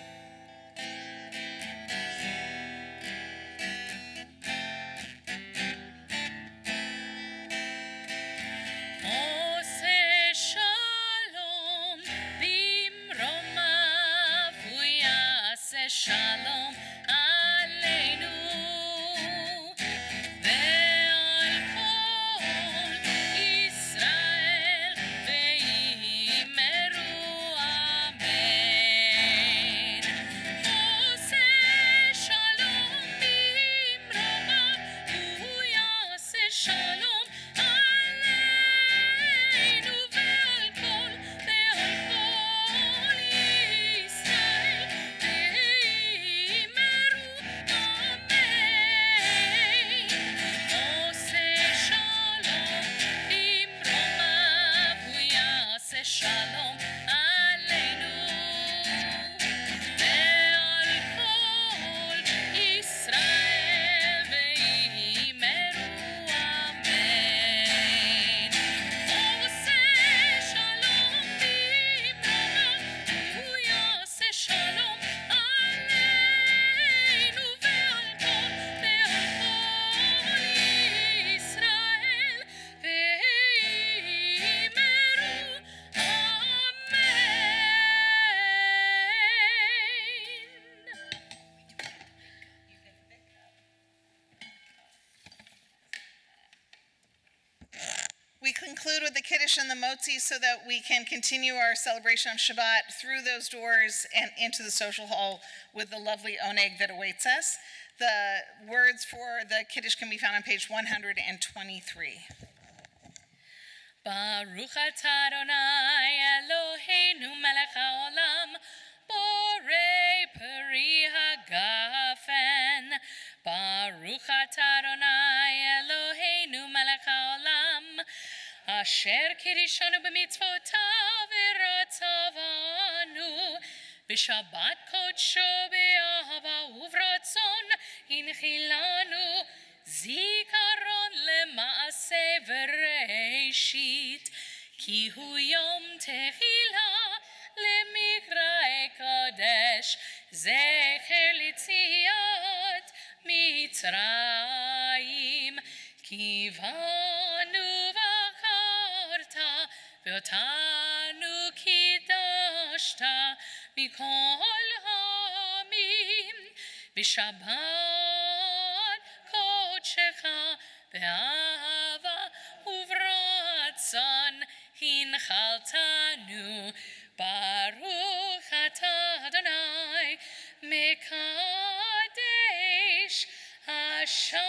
Oseh shalom bimromav, hu ya'aseh shalom aleinu. Shalom aleinu ve'al kol Yisrael ve'imeru amen. Oseh shalom bimromav, hu ya'aseh shalom aleinu ve'al kol Yisrael ve'imeru. We conclude with the Kiddush and the Motzi so that we can continue our celebration of Shabbat through those doors and into the social hall with the lovely oneg that awaits us. The words for the Kiddush can be found on page 123. Baruch atah Adonai Eloheinu melech haolam, borei peri hagafen. Baruch atah Adonai Eloheinu melech haolam, asher kirishanu b'mitzvotav v'ratzavanu, b'shabbat kodsho b'ahava uvratzon hinchilanu, zikaron lema'aseh v'reishit, ki hu yom tehila lemikra'e kodesh, zecher litziat Mitzrayim, ki vanu v'acharta ve'otanu kidashta mikol ha'amim, b'shabbat kodshecha be'ahava uvratzon hinchaltanu. Kadesh, HaShabbat.